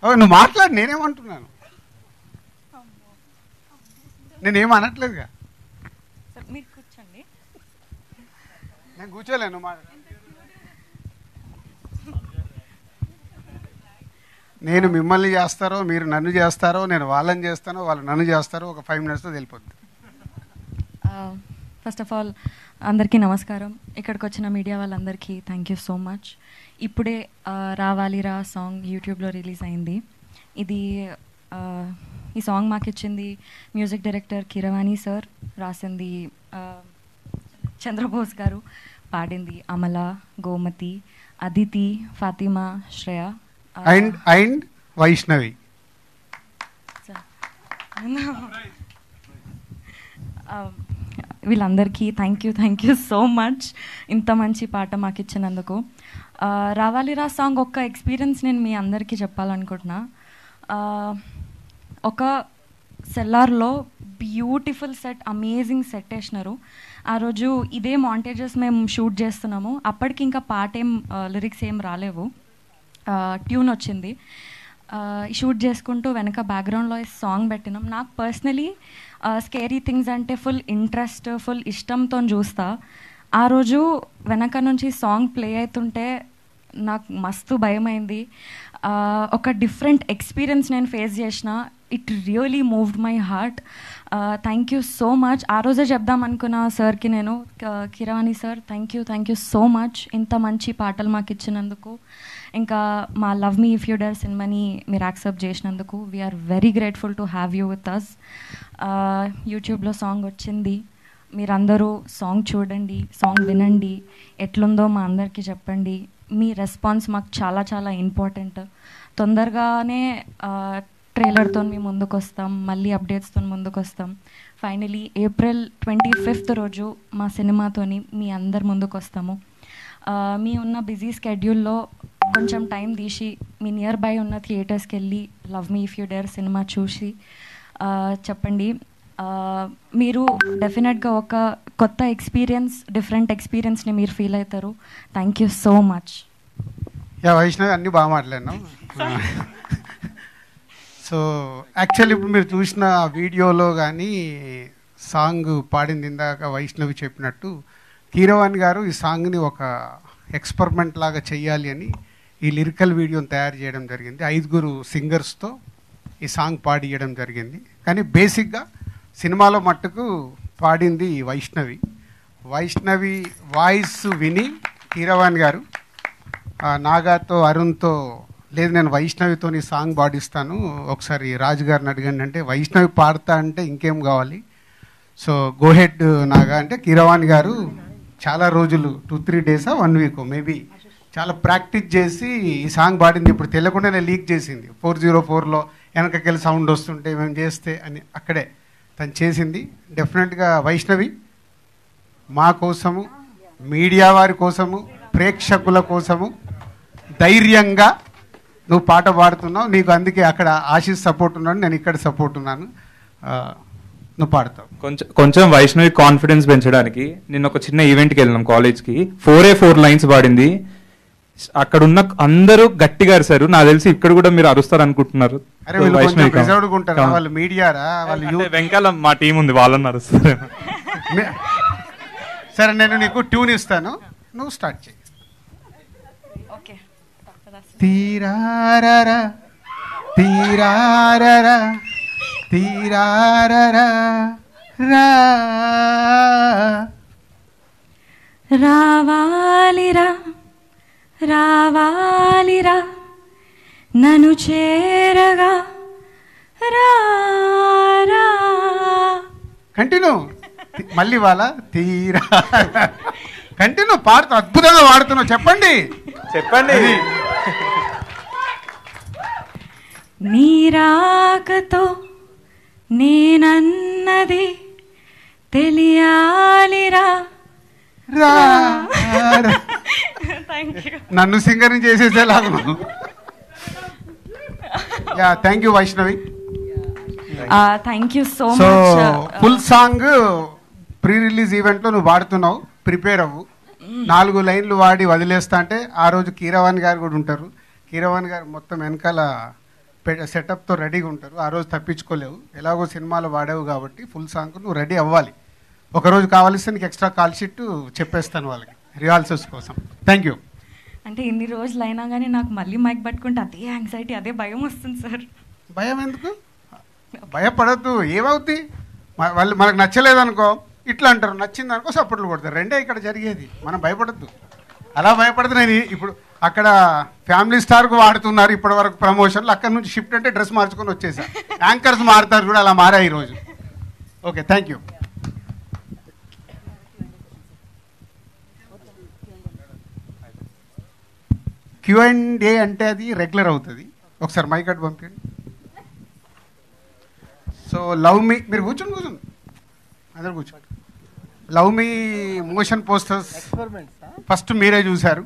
నువ్వు మాట్లాడు, నేనేమంటున్నాను, నేనేం అనట్లేదుగా. మీరు కూర్చోండి. నేను కూర్చోలేను. నేను మిమ్మల్ని చేస్తారో మీరు నన్ను చేస్తారో, నేను వాళ్ళని చేస్తానో వాళ్ళు నన్ను చేస్తారో ఒక 5 minutesతో తెలిపోద్ది. ఫస్ట్ ఆఫ్ ఆల్ అందరికీ నమస్కారం. ఇక్కడికి వచ్చిన మీడియా వాళ్ళందరికీ థ్యాంక్ యూ సో మచ్. ఇప్పుడే రావాలిరా సాంగ్ యూట్యూబ్లో రిలీజ్ అయింది. ఈ సాంగ్ మాకు ఇచ్చింది మ్యూజిక్ డైరెక్టర్ కీరవాణి సార్, రాసింది చంద్రబోస్ గారు, పాడింది అమల, గోమతి, అదితి, ఫాతిమా, శ్రేయ అండ్ వైష్ణవి. వీళ్ళందరికీ థ్యాంక్ యూ సో మచ్ ఇంత మంచి పాట మాకు ఇచ్చినందుకు. రావాలిరా సాంగ్ ఒక్క ఎక్స్పీరియన్స్ నేను మీ అందరికీ చెప్పాలనుకుంటున్నా. ఒక సెల్లార్లో బ్యూటిఫుల్ సెట్, అమేజింగ్ సెట్ వేసినారు. ఆ రోజు ఇదే మాంటేజెస్ మేము షూట్ చేస్తున్నాము. అప్పటికి ఇంకా పాట లిరిక్స్ ఏం రాలేవు, ట్యూన్ వచ్చింది. షూట్ చేసుకుంటూ వెనక బ్యాక్గ్రౌండ్లో సాంగ్ పెట్టినాం. నాకు పర్సనలీ స్కేరీ థింగ్స్ అంటే ఫుల్ ఇంట్రెస్ట్, ఫుల్ ఇష్టంతో చూస్తా. ఆ రోజు వెనక నుంచి సాంగ్ ప్లే అవుతుంటే నాకు మస్తు భయమైంది. ఒక డిఫరెంట్ ఎక్స్పీరియన్స్ నేను ఫేస్ చేసిన. It really moved my heart. Thank you so much. ఆ రోజే చెప్దాం అనుకున్న సార్కి నేను, Keeravani sir thank you so much ఇంత మంచి పాటలు మాకు ఇచ్చినందుకు. ఇంకా మా love me if you dare సినిమాని మీరు యాక్సెప్ట్ చేసినందుకు we are very grateful to have you with us. యూట్యూబ్లో సాంగ్ వచ్చింది, మీరందరూ సాంగ్ చూడండి, సాంగ్ వినండి, ఎట్లుందో మా అందరికీ చెప్పండి. మీ రెస్పాన్స్ మాకు చాలా చాలా ఇంపార్టెంట్. తొందరగానే ట్రైలర్తో మీ ముందుకు వస్తాం, మళ్ళీ అప్డేట్స్తో ముందుకు వస్తాం. ఫైనలీ April 25th రోజు మా సినిమాతోని మీ అందరి ముందుకు వస్తాము. మీ ఉన్న బిజీ స్కెడ్యూల్లో కొంచెం టైం తీసి మీ నియర్ బై ఉన్న థియేటర్స్కి వెళ్ళి love me if you dare cinema చూసి చెప్పండి. మీరు డెఫినెట్గా ఒక కొత్త ఎక్స్పీరియన్స్, డిఫరెంట్ ఎక్స్పీరియన్స్ని మీరు ఫీల్ అవుతారు. Thank you so much. Vaishnavi అన్నీ బాగా మాట్లాడినాం. సో యాక్చువల్లీ ఇప్పుడు మీరు చూసిన వీడియోలో కానీ సాంగ్ పాడింది ఇందాక వైష్ణవి చెప్పినట్టు, కీరవాణి గారు ఈ సాంగ్ని ఒక ఎక్స్పెరిమెంట్ లాగా చెయ్యాలి అని ఈ లిరికల్ వీడియోని తయారు చేయడం జరిగింది. 5 సింగర్స్తో ఈ సాంగ్ పాడియడం జరిగింది. కానీ బేసిక్గా సినిమాలో మట్టుకు పాడింది వైష్ణవి. వాయిస్ విని కీరవాణి గారు నాగాతో, అరుణ్తో, లేదు నేను వైష్ణవితో ఈ సాంగ్ పాడిస్తాను, ఒకసారి రాజు గారిని అడగండి అంటే, వైష్ణవి పాడతా అంటే ఇంకేం కావాలి, సో గోహెడ్ నాగా అంటే కీరవాణి గారు చాలా రోజులు 2-3 days 1 week మేబీ చాలా ప్రాక్టీస్ చేసి ఈ సాంగ్ పాడింది. ఇప్పుడు తెలియకుండానే లీక్ చేసింది. 404లో వెనకకెళ్ళి సౌండ్ వస్తుంటే మేము చేస్తే అని అక్కడే తను చేసింది. డెఫినెట్గా వైష్ణవి మా కోసము, మీడియా వారి కోసము, ప్రేక్షకుల కోసము ధైర్యంగా నువ్వు పాట పాడుతున్నావు. నీకు అందుకే అక్కడ ఆశీస్ సపోర్ట్ ఉన్నాడు, నేను ఇక్కడ సపోర్ట్ ఉన్నాను. నువ్వు పాడతావు. కొంచెం వైష్ణవి కాన్ఫిడెన్స్ పెంచడానికి నిన్న ఒక చిన్న ఈవెంట్కి వెళ్ళినాం కాలేజ్కి. 4 lines పాడింది. అక్కడ ఉన్న అందరూ గట్టిగా అరిశారు. నాకు తెలిసి ఇక్కడ కూడా మీరు అరుస్తారు అనుకుంటున్నారు. వెంకాల మా టీం ఉంది, వాళ్ళని అరుస్తారు. సరే నేను నీకు ట్యూన్ ఇస్తాను, నువ్వు స్టార్ట్ చేయి. తీరారరా తీరారరా తీరారరా రావాలిరా రావాలిరా నన్ను చేరగా రా. కంటిన్యూ, మళ్ళీ వాళ్ళ తీరా కంటిన్యూ పాడుతూ అద్భుతంగా వాడుతున్నావు. చెప్పండి. నీరాకతో నేనన్నది తెలియాలిరా. నన్ను సింగర్ని చేసేసేలాగా. Thank you Vaishnavi. Thank you so much. Full song pre release ఈవెంట్లో నువ్వు వాడుతున్నావు, ప్రిపేర్ అవ్వు. 4 లైన్లు వాడి వదిలేస్తా అంటే ఆ రోజు కీరవాణి గారు కూడా ఉంటారు. కీరవాణి గారు మొత్తం వెనకాల సెటప్తో రెడీగా ఉంటారు. ఆ రోజు తప్పించుకోలేవు, ఎలాగో సినిమాలో వాడావు కాబట్టి ఫుల్ సాంగ్ నువ్వు రెడీ అవ్వాలి. ఒకరోజు కావాల్సి నీకు ఎక్స్ట్రా కాల్ షీట్ చెప్పేస్తాను వాళ్ళకి రిహార్సల్స్ కోసం. Thank you. అంటే ఎన్ని రోజులు అయినా కానీ నాకు మళ్ళీ మైక్ పట్టుకుంటే అదే యాంగ్జైటీ, అదే భయం వస్తుంది సార్. భయం ఎందుకు? భయపడద్దు. ఏమవుద్ది? వాళ్ళు మనకు నచ్చలేదనుకో ఇట్లా అంటారు, నచ్చింది అనుకో సపోర్ట్లు కొడతారు. రెండే ఇక్కడ జరిగేది. మనం భయపడద్దు. అలా భయపడదు. నేను ఇప్పుడు అక్కడ ఫ్యామిలీ స్టార్కు వాడుతున్నారు ఇప్పటి వరకు ప్రమోషన్లు, అక్కడ నుంచి షిఫ్ట్ అంటే డ్రెస్ మార్చుకొని వచ్చేసా. యాంకర్స్ మారుతారు కూడా, అలా మారా ఈరోజు. Okay, thank you. Q&A అంటే అది రెగ్యులర్ అవుతుంది. ఒకసారి మైక్ అటు పంపించండి. సో లవ్ మీ, మీరు కూర్చోండి అందరు కూర్చోండి. లవ్ మీ మోషన్ పోస్టర్స్ ఫస్ట్ మీరే చూశారు.